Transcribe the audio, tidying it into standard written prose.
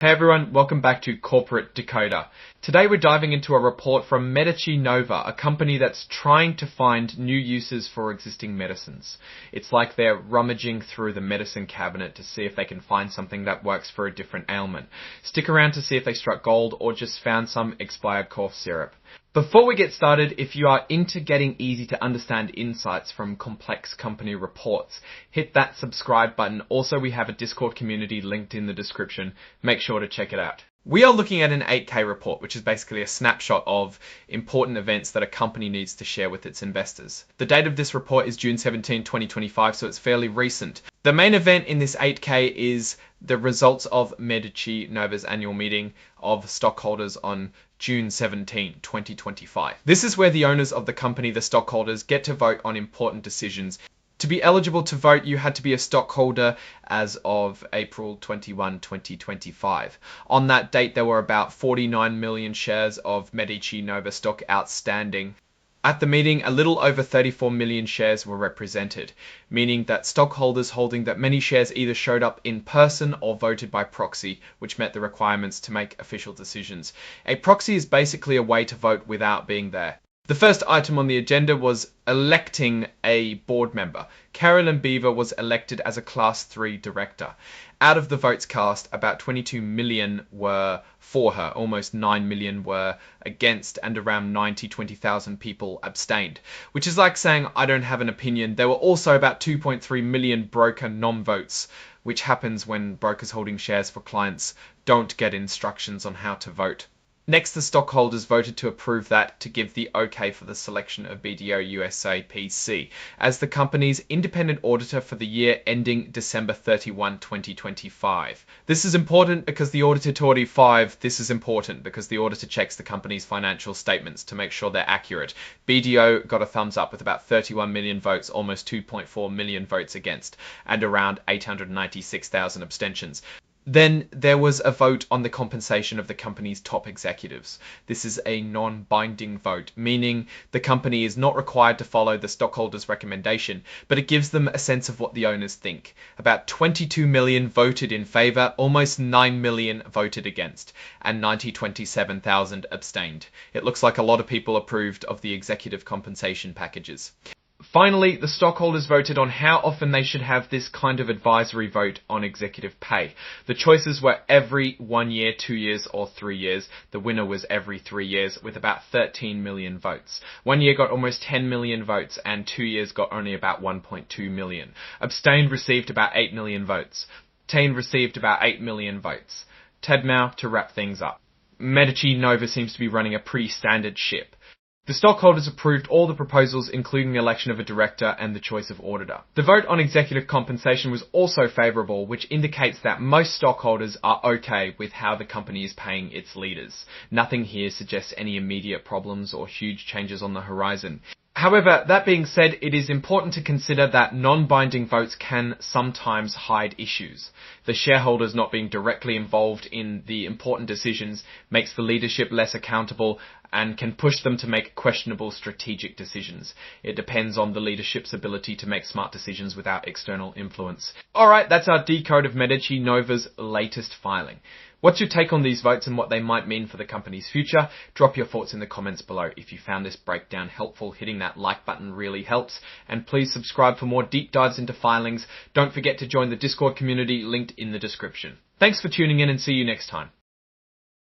Hey everyone, welcome back to Corporate Decoder. Today we're diving into a report from MediciNova, a company that's trying to find new uses for existing medicines. It's like they're rummaging through the medicine cabinet to see if they can find something that works for a different ailment. Stick around to see if they struck gold or just found some expired cough syrup. Before we get started, if you are into getting easy to understand insights from complex company reports, hit that subscribe button. Also, we have a Discord community linked in the description. Make sure to check it out. We are looking at an 8K report, which is basically a snapshot of important events that a company needs to share with its investors. The date of this report is June 17, 2025, so it's fairly recent. The main event in this 8K is the results of MediciNova's annual meeting of stockholders on June 17, 2025. This is where the owners of the company, the stockholders, get to vote on important decisions. To be eligible to vote, you had to be a stockholder as of April 21, 2025. On that date, there were about 49 million shares of MediciNova stock outstanding. At the meeting, a little over 34 million shares were represented, meaning that stockholders holding that many shares either showed up in person or voted by proxy, which met the requirements to make official decisions. A proxy is basically a way to vote without being there. The first item on the agenda was electing a board member. Carolyn Beaver was elected as a Class 3 director. Out of the votes cast, about 22 million were for her, almost 9 million were against, and around 20,000 people abstained. Which is like saying, I don't have an opinion. There were also about 2.3 million broker non-votes, which happens when brokers holding shares for clients don't get instructions on how to vote. Next, the stockholders voted to approve that to give the okay for the selection of BDO USA PC as the company's independent auditor for the year ending December 31, 2025. This is important because the auditor to audit 5. This is important because the auditor checks the company's financial statements to make sure they're accurate. BDO got a thumbs up with about 31 million votes, almost 2.4 million votes against, and around 896,000 abstentions. Then there was a vote on the compensation of the company's top executives. This is a non-binding vote, meaning the company is not required to follow the stockholders' recommendation, but it gives them a sense of what the owners think. About 22 million voted in favor, almost 9 million voted against, and 27,000 abstained. It looks like a lot of people approved of the executive compensation packages. Finally, the stockholders voted on how often they should have this kind of advisory vote on executive pay. The choices were every 1 year, 2 years, or 3 years. The winner was every 3 years with about 13 million votes. 1 year got almost 10 million votes and 2 years got only about 1.2 million. Abstained received about 8 million votes. Abstained received about 8 million votes. Tedmau to wrap things up. MediciNova seems to be running a pretty standard ship. The stockholders approved all the proposals, including the election of a director and the choice of auditor. The vote on executive compensation was also favourable, which indicates that most stockholders are okay with how the company is paying its leaders. Nothing here suggests any immediate problems or huge changes on the horizon. However, that being said, it is important to consider that non-binding votes can sometimes hide issues. The shareholders not being directly involved in the important decisions makes the leadership less accountable and can push them to make questionable strategic decisions. It depends on the leadership's ability to make smart decisions without external influence. Alright, that's our decode of MediciNova's latest filing. What's your take on these votes and what they might mean for the company's future? Drop your thoughts in the comments below. If you found this breakdown helpful, hitting that like button really helps. And please subscribe for more deep dives into filings. Don't forget to join the Discord community linked in the description. Thanks for tuning in and see you next time.